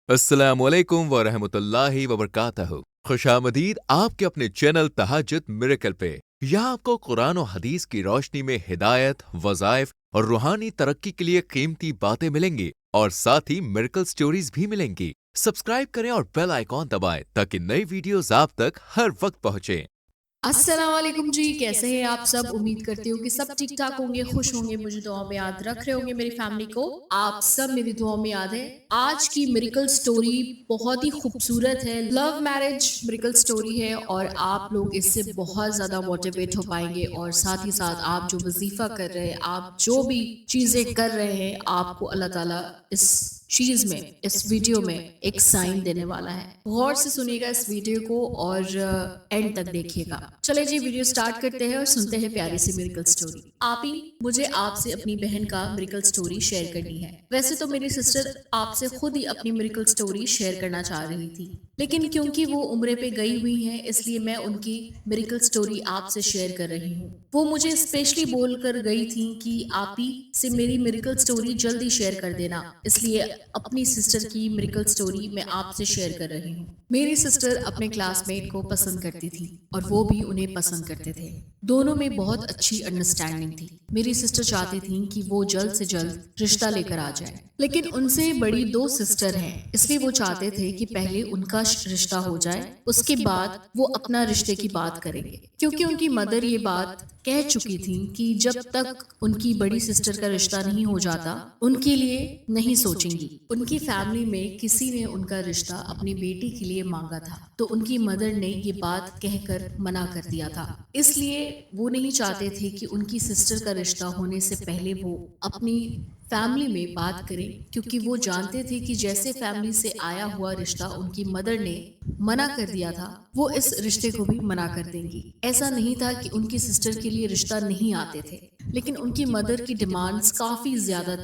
अस्सलामुअलैकुम वरहमतुल्लाहि वबरकातहू। खुशामदीद आपके अपने चैनल तहज्जुद मिरेकल पे। यहाँ आपको कुरान और हदीस की रोशनी में हिदायत, वज़ाइफ और रूहानी तरक्की के लिए कीमती बातें मिलेंगी और साथ ही मिरेकल स्टोरीज भी मिलेंगी। सब्सक्राइब करें और बेल आइकॉन दबाएं ताकि नई वीडियोस आप तक हर वक्त पहुँचे। अस्सलाम वालेकुम जी, कैसे हैं आप सब। उम्मीद करती हूँ कि सब ठीक ठाक होंगे, खुश होंगे, मुझे दुआ में याद रख रहे होंगे। मेरी फैमिली को आप सब मेरी दुआ में याद है। आज की मिरेकल स्टोरी बहुत ही खूबसूरत है, लव मैरिज मिरेकल स्टोरी है और आप लोग इससे बहुत ज़्यादा मोटिवेट हो पाएंगे। और साथ ही साथ आप जो वजीफ़ा कर रहे हैं, आप जो भी चीज़ें कर रहे हैं, आपको अल्लाह ताला इस चीज में, इस वीडियो में एक साइन देने वाला है। गौर से सुनिएगा इस वीडियो को और एंड तक देखिएगा। चले जी, वीडियो स्टार्ट करते हैं और सुनते हैं प्यारी सी मिरेकल स्टोरी। आप ही मुझे आपसे अपनी बहन का मिरेकल स्टोरी शेयर करनी है। वैसे तो मेरी सिस्टर आपसे खुद ही अपनी मिरेकल स्टोरी शेयर करना चाह रही थी, लेकिन क्योंकि वो उम्रे पे गई हुई हैं, इसलिए मैं उनकी मिरेकल स्टोरी आपसे शेयर कर रही हूँ। वो मुझे स्पेशली बोल कर गई थी कि आप ही से मेरी मिरेकल स्टोरी जल्दी शेयर कर देना, इसलिए अपनी सिस्टर की मिरेकल स्टोरी मैं आपसे शेयर कर रही हूँ। मेरी सिस्टर अपने क्लासमेट को पसंद करती थी और वो भी उन्हें पसंद करते थे। दोनों में बहुत अच्छी अंडरस्टैंडिंग थी। मेरी सिस्टर चाहती थी कि वो जल्द से जल्द रिश्ता लेकर आ जाए, लेकिन उनसे बड़ी दो सिस्टर हैं, इसलिए वो चाहते थे कि पहले उनका रिश्ता हो जाए, उसके बाद वो अपना रिश्ते की बात करेंगे। क्योंकि उनकी मदर ये बात कह चुकी थी कि जब तक उनकी बड़ी सिस्टर का रिश्ता नहीं हो जाता, उनके लिए नहीं सोचेंगी। उनकी फैमिली में किसी ने उनका रिश्ता अपनी बेटी के लिए मांगा था, तो उनकी मदर ने ये बात कहकर मना कर दिया था। इसलिए वो नहीं चाहते थे कि उनकी सिस्टर का रिश्ता होने से पहले वो अपनी फैमिली में बात करें, क्योंकि वो जानते थे कि जैसे फैमिली से आया हुआ रिश्ता उनकी मदर ने मना कर दिया था, वो इस रिश्ते को भी मना कर देंगी। ऐसा नहीं था कि उनकी सिस्टर के लिए रिश्ता नहीं आते थे, लेकिन उनकी मदर की डिमांड्स काफ़ी ज़्यादा,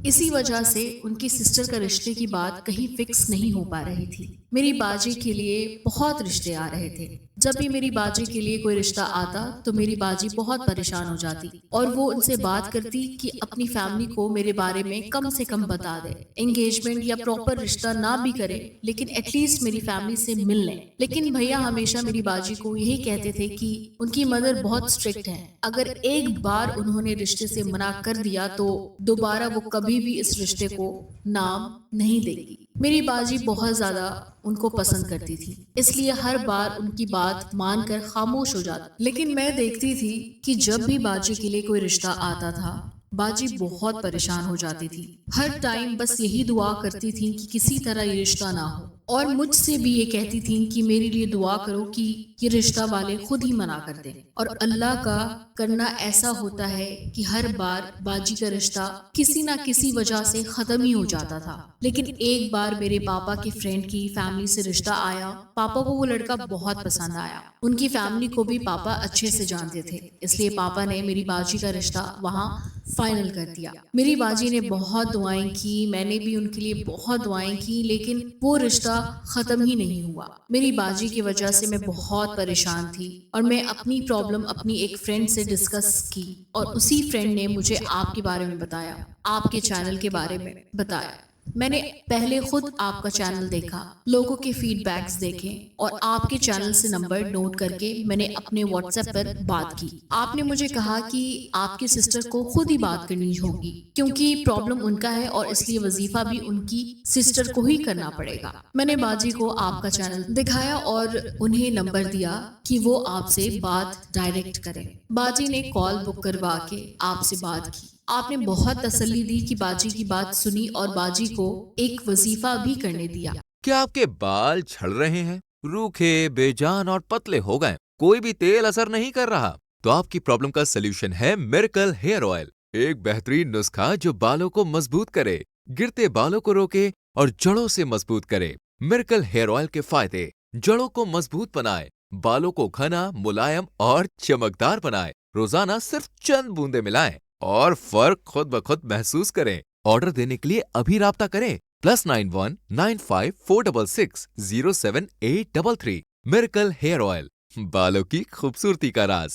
इसी वजह से उनकी सिस्टर का रिश्ते की बात कहीं फिक्स नहीं हो पा रही थी। मेरी बाजी के लिए बहुत रिश्ते आ रहे थे। जब भी मेरी बाजी के लिए कोई रिश्ता आता तो मेरी बाजी बहुत परेशान हो जाती और वो उनसे बात करती कि अपनी फैमिली को मेरे बारे में कम से कम बता दे। एंगेजमेंट या प्रॉपर रिश्ता ना भी करे, लेकिन एटलीस्ट मेरी फैमिली से मिल लें। लेकिन भैया हमेशा मेरी बाजी को यही कहते थे कि उनकी मदर बहुत स्ट्रिक्ट है। अगर एक बार उन्होंने रिश्ते से मना कर दिया तो दोबारा वो कभी भी इस रिश्ते को नाम नहीं देगी। मेरी बाजी बहुत ज्यादा उनको पसंद करती थी, इसलिए हर बार उनकी बात मानकर खामोश हो जाती। लेकिन मैं देखती थी कि जब भी बाजी के लिए कोई रिश्ता आता था, बाजी बहुत परेशान हो जाती थी। हर टाइम बस यही दुआ करती थी कि किसी तरह ये रिश्ता ना हो, और मुझसे भी ये कहती थी कि मेरे लिए दुआ करो कि ये रिश्ता वाले खुद ही मना कर दें। और अल्लाह का करना ऐसा होता है कि हर बार बाजी का रिश्ता किसी ना किसी वजह से खत्म ही हो जाता था। लेकिन एक बार मेरे पापा के फ्रेंड की फैमिली से रिश्ता आया। पापा को वो लड़का बहुत पसंद आया। उनकी फैमिली को भी पापा अच्छे से जानते थे, इसलिए पापा ने मेरी बाजी का रिश्ता वहाँ फाइनल कर दिया। मेरी बाजी ने बहुत दुआएं की, मैंने भी उनके लिए बहुत दुआएं की, लेकिन वो रिश्ता खत्म ही नहीं हुआ। मेरी बाजी की वजह से मैं बहुत परेशान थी और मैं अपनी प्रॉब्लम अपनी एक फ्रेंड से डिस्कस की और उसी फ्रेंड ने मुझे आपके बारे में बताया, आपके चैनल के बारे में बताया। मैंने पहले खुद आपका चैनल देखा, लोगों के फीडबैक्स देखे और आपके चैनल से नंबर नोट करके मैंने अपने व्हाट्सएप पर बात की। आपने मुझे कहा कि आपकी सिस्टर को खुद ही बात करनी होगी, क्योंकि प्रॉब्लम उनका है और इसलिए वजीफा भी उनकी सिस्टर को ही करना पड़ेगा। मैंने बाजी को आपका चैनल दिखाया और उन्हें नंबर दिया कि वो आपसे बात डायरेक्ट करें। बाजी ने कॉल बुक करवा के आपसे बात की। आपने बहुत तसल्ली दी कि बाजी की बात सुनी और बाजी को एक वजीफा भी करने दिया। क्या आपके बाल झड़ रहे हैं, रूखे, बेजान और पतले हो गए, कोई भी तेल असर नहीं कर रहा? तो आपकी प्रॉब्लम का सलूशन है मिरेकल हेयर ऑयल। एक बेहतरीन नुस्खा जो बालों को मजबूत करे, गिरते बालों को रोके और जड़ों से मजबूत करे। मिरेकल हेयर ऑयल के फायदे: जड़ों को मजबूत बनाए, बालों को घना, मुलायम और चमकदार बनाए। रोजाना सिर्फ चंद बूंदे मिलाएं और फर्क खुद ब खुद महसूस करें। ऑर्डर देने के लिए अभी राब्ता करें +91 95 466 07833। Miracle hair oil. बालों की खूबसूरती का राज।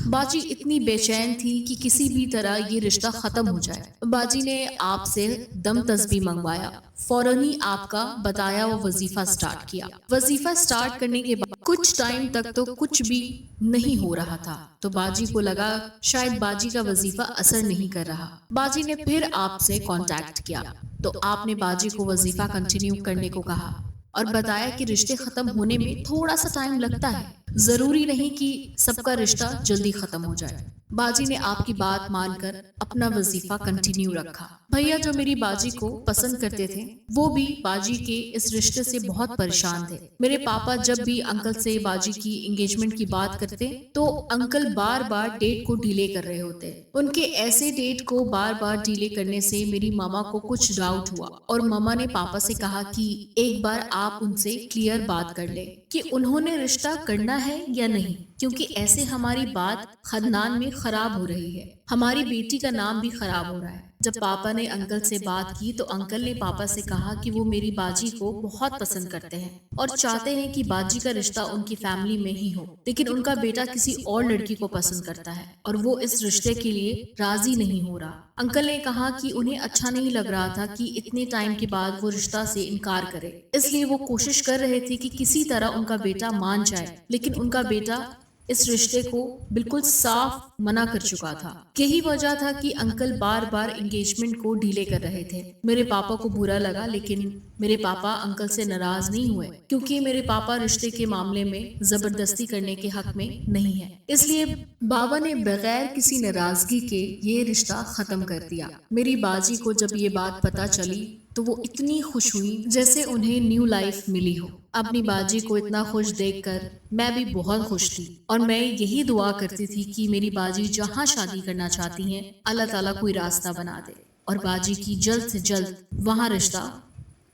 बाजी इतनी बेचैन थी कि किसी भी तरह ये रिश्ता खत्म हो जाए। बाजी ने आपसे दम तस्बी मंगवाया। फौरन ही आपका बताया वो वजीफा स्टार्ट किया। वजीफा स्टार्ट करने के बाद कुछ टाइम तक तो कुछ भी नहीं हो रहा था, तो बाजी को लगा शायद बाजी का वजीफा असर नहीं कर रहा। बाजी ने फिर आपसे कांटेक्ट किया, तो आपने बाजी को वजीफा कंटिन्यू करने को कहा और बताया कि रिश्ते खत्म होने में थोड़ा सा टाइम लगता है, जरूरी नहीं कि सबका रिश्ता जल्दी खत्म हो जाए। बाजी ने आपकी बात मानकर अपना वजीफा कंटिन्यू रखा। भैया जो मेरी बाजी को पसंद करते थे, वो भी बाजी के इस रिश्ते से बहुत परेशान थे। मेरे पापा जब भी अंकल से बाजी की एंगेजमेंट की बात करते, तो अंकल बार बार डेट को डिले कर रहे होते। उनके ऐसे डेट को बार बार डिले करने से मेरी मामा को कुछ डाउट हुआ और मामा ने पापा से कहा कि एक बार आप उनसे क्लियर बात कर ले कि उन्होंने रिश्ता करना है या नहीं, क्योंकि ऐसे हमारी बात खानदान में खराब हो रही है, हमारी बेटी का नाम भी खराब हो रहा है। जब पापा ने अंकल से बात की, तो अंकल ने पापा से कहा कि वो मेरी बाजी को बहुत पसंद करते हैं और चाहते हैं कि बाजी का रिश्ता उनकी फैमिली में ही हो, लेकिन उनका बेटा किसी और लड़की को पसंद करता है और वो इस रिश्ते के लिए राजी नहीं हो रहा। अंकल ने कहा कि उन्हें अच्छा नहीं लग रहा था कि इतने टाइम के बाद वो रिश्ता से इनकार करे, इसलिए वो कोशिश कर रहे थे कि किसी तरह उनका बेटा मान जाए, लेकिन उनका बेटा इस रिश्ते को बिल्कुल साफ मना कर चुका था। यही वजह था कि अंकल बार बार एंगेजमेंट को डिले कर रहे थे। मेरे पापा को बुरा लगा, लेकिन मेरे पापा अंकल से नाराज नहीं हुए, क्योंकि मेरे पापा रिश्ते के मामले में जबरदस्ती करने के हक में नहीं है। इसलिए बाबा ने बगैर किसी नाराजगी के ये रिश्ता खत्म कर दिया। मेरी बाजी को जब ये बात पता चली, तो वो इतनी खुश हुई जैसे उन्हें न्यू लाइफ मिली हो। अपनी बाजी को इतना खुश देखकर मैं भी बहुत खुश थी और मैं यही दुआ करती थी कि मेरी बाजी जहाँ शादी करना चाहती हैं, अल्लाह ताला कोई रास्ता बना दे और बाजी की जल्द से जल्द वहाँ रिश्ता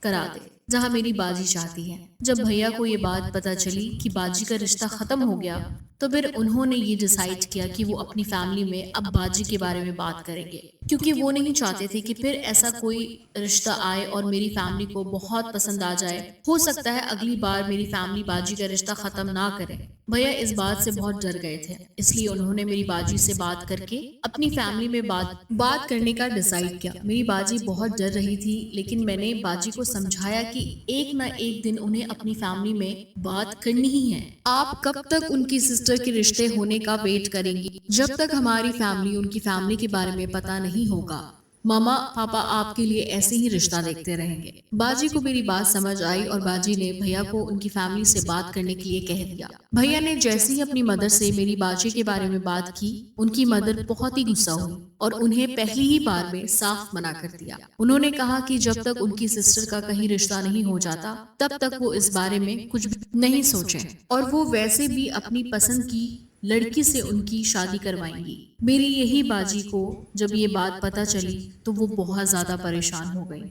करा दे जहाँ मेरी बाजी चाहती है। जब भैया को ये बात पता चली कि बाजी का रिश्ता खत्म हो गया, तो फिर उन्होंने ये डिसाइड किया कि वो अपनी फैमिली में अब बाजी के बारे में बात करेंगे, क्योंकि वो नहीं चाहते थे कि फिर ऐसा कोई रिश्ता आए और मेरी फैमिली को बहुत पसंद आ जाए। हो सकता है अगली बार मेरी फैमिली बाजी का रिश्ता खत्म ना करे। भैया इस बात से बहुत डर गए थे, इसलिए उन्होंने मेरी बाजी से बात करके अपनी फैमिली में बात करने का डिसाइड किया। मेरी बाजी बहुत डर रही थी, लेकिन मैंने बाजी को समझाया कि एक ना एक दिन उन्हें अपनी फैमिली में बात करनी ही है। आप कब तक उनकी सिस्टर के रिश्ते होने का वेट करेंगी, जब तक हमारी फैमिली उनकी फैमिली के बारे में पता नहीं होगा। मामा पापा आपके लिए ऐसे ही रिश्ता देखते रहेंगे। बाजी को मेरी बात समझ आई और बाजी ने भैया को उनकी फैमिली से बात करने के लिए कह दिया। भैया ने जैसे ही अपनी मदर से मेरी बाजी के बारे में बात की, उनकी मदर बहुत ही गुस्सा हुई और उन्हें पहली ही बार में साफ मना कर दिया। उन्होंने कहा कि जब तक उनकी सिस्टर का कहीं रिश्ता नहीं हो जाता, तब तक वो इस बारे में कुछ भी नहीं सोचें और वो वैसे भी अपनी पसंद की लड़की से उनकी शादी करवाएंगी। मेरी यही बाजी को जब ये बात पता चली, तो वो बहुत ज्यादा परेशान हो गई।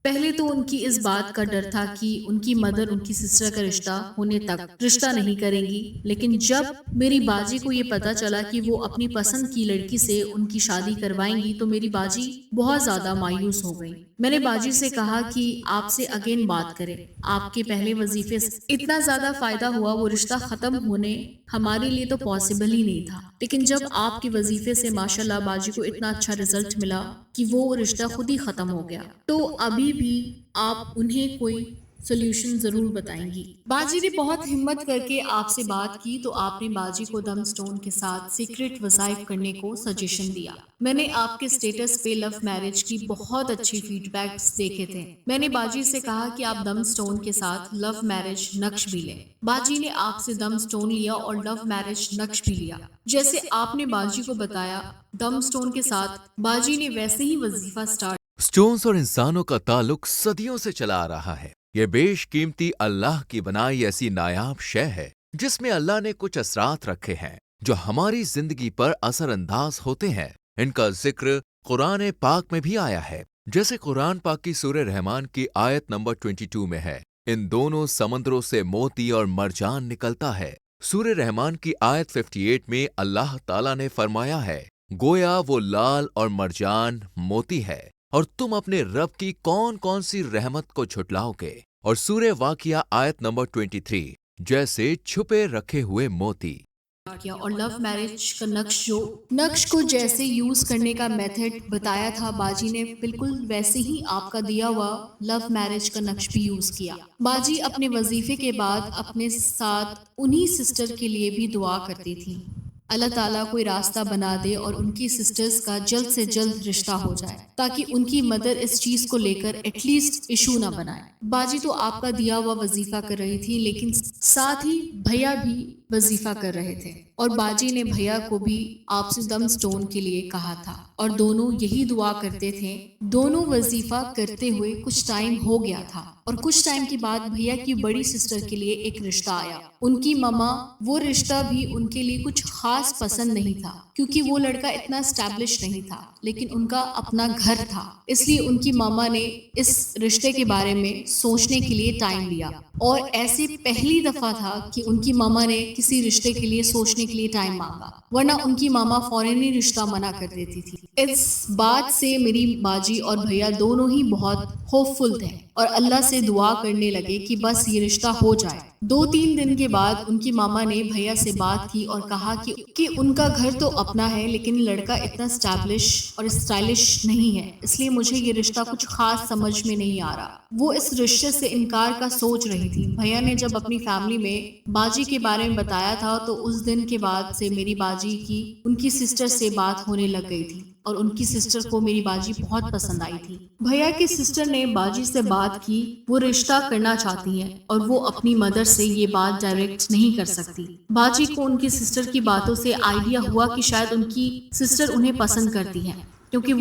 पहले तो उनकी इस बात का डर था कि उनकी मदर उनकी सिस्टर का रिश्ता होने तक रिश्ता नहीं करेंगी, लेकिन जब मेरी बाजी को ये पता चला कि वो अपनी पसंद की लड़की से उनकी शादी करवाएंगी, तो मेरी बाजी बहुत ज्यादा मायूस हो गई। मैंने बाजी से कहा कि आपसे अगेन बात करें, आपके पहले वजीफे से इतना ज्यादा फायदा हुआ, वो रिश्ता खत्म होने हमारे लिए तो पॉसिबल ही नहीं था, लेकिन जब आपके वजीफे से माशाल्लाह बाजी को इतना अच्छा रिजल्ट मिला कि वो रिश्ता खुद ही खत्म हो गया, तो अभी भी आप उन्हें कोई सोल्यूशन जरूर बताएंगी। बाजी ने बहुत हिम्मत करके आपसे बात की, तो आपने बाजी को दम स्टोन के साथ सीक्रेट वज़ाइफ करने को सजेशन दिया। मैंने आपके स्टेटस पे लव मैरिज की बहुत अच्छी फीडबैक्स देखे थे। मैंने बाजी से कहा कि आप दम स्टोन के साथ लव मैरिज नक्श भी लें। बाजी ने आपसे दम स्टोन लिया और लव मैरिज नक्श भी लिया। जैसे आपने बाजी को बताया, दम स्टोन के साथ बाजी ने वैसे ही वजीफा स्टार्ट। स्टोन्स और इंसानों का ताल्लुक सदियों से चला आ रहा है। ये बेशकीमती अल्लाह की बनाई ऐसी नायाब शय है जिसमें अल्लाह ने कुछ असरात रखे हैं जो हमारी जिंदगी पर असरअंदाज होते हैं। इनका जिक्र कुरान पाक में भी आया है, जैसे कुरान पाक की सूरह रहमान की आयत नंबर 22 में है, इन दोनों समंदरों से मोती और मरजान निकलता है। सूरह रहमान की आयत 58 में अल्लाह ताला ने फरमाया है, गोया वो लाल और मरजान मोती है और तुम अपने रब की कौन कौन सी रहमत को छुटलाओगे। और सूरह वाकिया आयत नंबर 23, जैसे छुपे रखे हुए मोती। किया और लव मैरिज का नक्श को जैसे यूज करने का मेथड बताया था, बाजी ने बिल्कुल वैसे ही आपका दिया हुआ लव मैरिज का नक्श भी यूज किया। बाजी अपने वजीफे के बाद अपने साथ उन्हीं सिस्टर के लिए भी दुआ करती थी, अल्लाह ताला कोई रास्ता बना दे और उनकी सिस्टर्स का जल्द से जल्द रिश्ता हो जाए, ताकि उनकी मदर इस चीज को लेकर एटलीस्ट इशू ना बनाए। बाजी तो आपका दिया हुआ वजीफा कर रही थी, लेकिन साथ ही भैया भी वजीफा कर रहे थे और बाजी ने भैया को भी आपसे दम स्टोन के लिए कहा था और दोनों यही दुआ करते थे। दोनों वजीफा करते हुए कुछ टाइम हो गया था और कुछ टाइम के बाद भैया की बड़ी सिस्टर के लिए एक रिश्ता आया। उनकी मम्मा वो रिश्ता भी उनके लिए कुछ खास पसंद नहीं था, क्योंकि वो लड़का इतना स्टैब्लिश नहीं था, लेकिन उनका अपना घर था, इसलिए उनकी मामा ने इस रिश्ते के बारे में सोचने के लिए टाइम लिया। और ऐसे पहली दफा था कि उनकी मामा ने किसी रिश्ते के लिए सोचने के लिए टाइम मांगा, वरना उनकी मामा फौरन ही रिश्ता मना कर देती थी। इस बात से मेरी बाजी और भैया दोनों ही बहुत होपफुल थे और अल्लाह से दुआ करने लगे कि बस ये रिश्ता हो जाए। 2-3 दिन के बाद उनकी मामा ने भैया से बात की और कहा कि उनका घर तो अपना है, लेकिन लड़का इतना स्टैब्लिश और स्टाइलिश नहीं है, इसलिए मुझे ये रिश्ता कुछ खास समझ में नहीं आ रहा। वो इस रिश्ते से इनकार का सोच रही थी। भैया ने जब अपनी फैमिली में बाजी के बारे में बताया था, तो उस दिन के बाद से मेरी बाजी की उनकी सिस्टर से बात होने लग गई थी और उनकी सिस्टर को मेरी बाजी बहुत पसंद आई थी। भैया की सिस्टर ने बाजी से बात की, वो रिश्ता करना चाहती हैं और वो अपनी मदर से ये बात डायरेक्ट नहीं कर सकती। बाजी को उनकी सिस्टर की बातों से आइडिया हुआ कि शायद उनकी सिस्टर उन्हें पसंद करती है, क्योंकि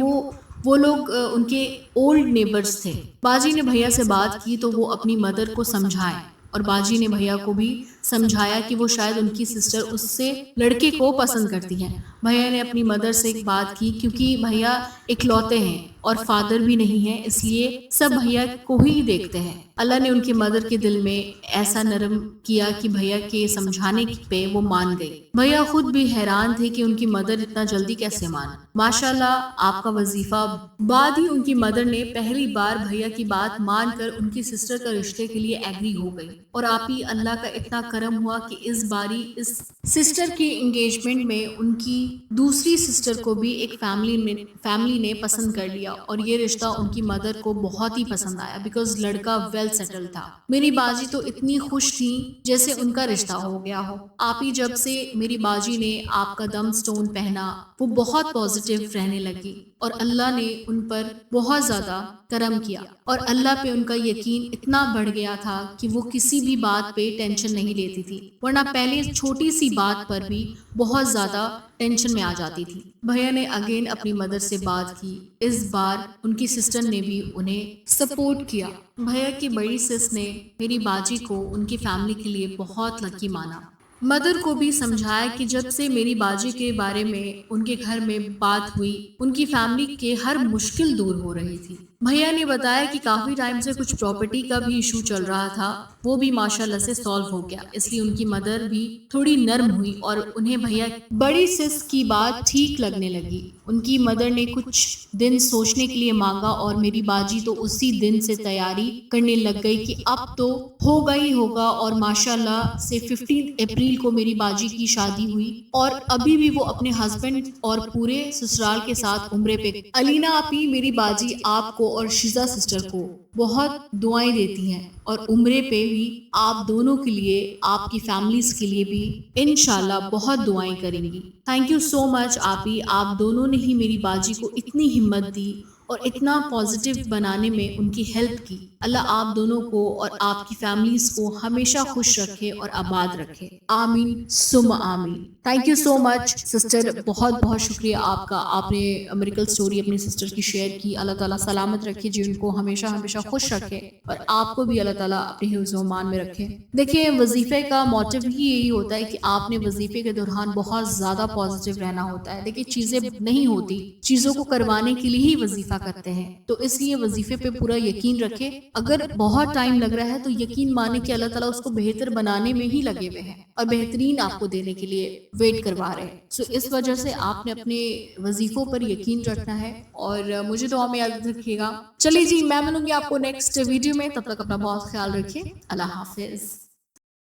वो लोग उनके ओल्ड नेबर्स थे। बाजी ने भैया से बात की तो वो अपनी मदर को समझाए और बाजी ने भैया को भी समझाया कि वो शायद उनकी सिस्टर उससे लड़के को पसंद करती हैं। भैया ने अपनी मदर से एक बात की, क्योंकि भैया इकलौते हैं और फादर भी नहीं है, इसलिए सब भैया को ही देखते हैं। अल्लाह ने उनकी मदर के दिल में ऐसा नरम किया कि भैया के समझाने पे वो मान गई। भैया खुद भी हैरान थे कि उनकी मदर इतना जल्दी कैसे मान। माशाल्लाह आपका वजीफा। बाद ही उनकी मदर ने पहली बार भैया की बात मानकर उनकी सिस्टर का रिश्ते के लिए एग्री हो गई और आप ही अल्लाह का इतना करम हुआ कि इस बारी इस सिस्टर के एंगेजमेंट में उनकी दूसरी सिस्टर को भी एक फैमिली ने पसंद कर लिया और ये रिश्ता उनकी मदर को बहुत ही पसंद आया, बिकॉज लड़का वेल सेटल था। मेरी बाजी तो इतनी खुश थी जैसे उनका रिश्ता हो गया हो। आप ही जब से मेरी बाजी ने आपका दम स्टोन पहना, वो बहुत पॉजिटिव रहने लगी और अल्लाह ने उन पर बहुत ज्यादा करम किया और अल्लाह पे उनका यकीन इतना बढ़ गया था कि वो किसी भी बात पे टेंशन नहीं लेती थी, वरना पहले छोटी सी बात पर भी बहुत ज्यादा टेंशन में आ जाती थी। भैया ने अगेन अपनी मदर से बात की। इस बार उनकी सिस्टर ने भी उन्हें सपोर्ट किया। भैया की बड़ी सिस ने मेरी बाजी को उनकी फैमिली के लिए बहुत लकी माना। मदर को भी समझाया कि जब से मेरी बाजी के बारे में उनके घर में बात हुई, उनकी फैमिली के हर मुश्किल दूर हो रही थी। भैया ने बताया कि काफी टाइम से कुछ प्रॉपर्टी का भी इशू चल रहा था, वो भी माशाल्लाह से सॉल्व हो गया, इसलिए उनकी मदर भी थोड़ी नर्म हुई और उन्हें भैया बड़ी सिस की बात ठीक लगने लगी। उनकी मदर ने कुछ दिन सोचने के लिए मांगा और मेरी बाजी तो उसी दिन से तैयारी करने लग गई कि अब तो होगा ही होगा और माशाल्लाह से 15 अप्रैल को मेरी बाजी की शादी हुई और अभी भी वो अपने हस्बैंड और पूरे ससुराल के साथ उम्रे पे। अलीना आपी मेरी बाजी आपको और शिजा सिस्टर को बहुत दुआएं देती हैं और उम्रे पे भी आप दोनों के लिए, आपकी फैमिलीज के लिए भी इंशाल्लाह बहुत दुआएं करेंगी। थैंक यू सो मच आपी, आप दोनों ने ही मेरी बाजी को इतनी हिम्मत दी और इतना पॉजिटिव बनाने में उनकी हेल्प की। अल्लाह आप दोनों को और आपकी फैमिलीज को हमेशा खुश रखे और आबाद रखे। आमीन सुम आमीन। Thank you so much sister, बहुत बहुत शुक्रिया आपका। आपने मिरेकल स्टोरी अपनी सिस्टर की शेयर की। अल्लाह ताला सलामत रखे जी, उनको हमेशा हमेशा खुश रखे और आपको भी अल्लाह ताला अपने हिफ्ज़-ओ-मान में रखे। देखिए, वजीफे का मोटिव ही यही होता है कि आपने वजीफे के दौरान बहुत ज्यादा पॉजिटिव रहना होता है। देखिए, चीजें नहीं होती, चीजों को करवाने के लिए ही वजीफा करते हैं, तो इसलिए वजीफे पे पूरा यकीन रखे। अगर बहुत टाइम लग रहा है तो यकीन माने कि अल्लाह ताला उसको बेहतर बनाने में ही लगे हुए हैं और बेहतरीन आपको देने के लिए वेट करवा रहे हैं। सो इस वजह से आपने अपने वजीफों पर यकीन रखना है और मुझे दुआ में याद रखिएगा। चलिए जी, मैं मिलूंगी आपको नेक्स्ट वीडियो में, तब तक अपना बहुत ख्याल रखिए। अल्लाह हाफिज।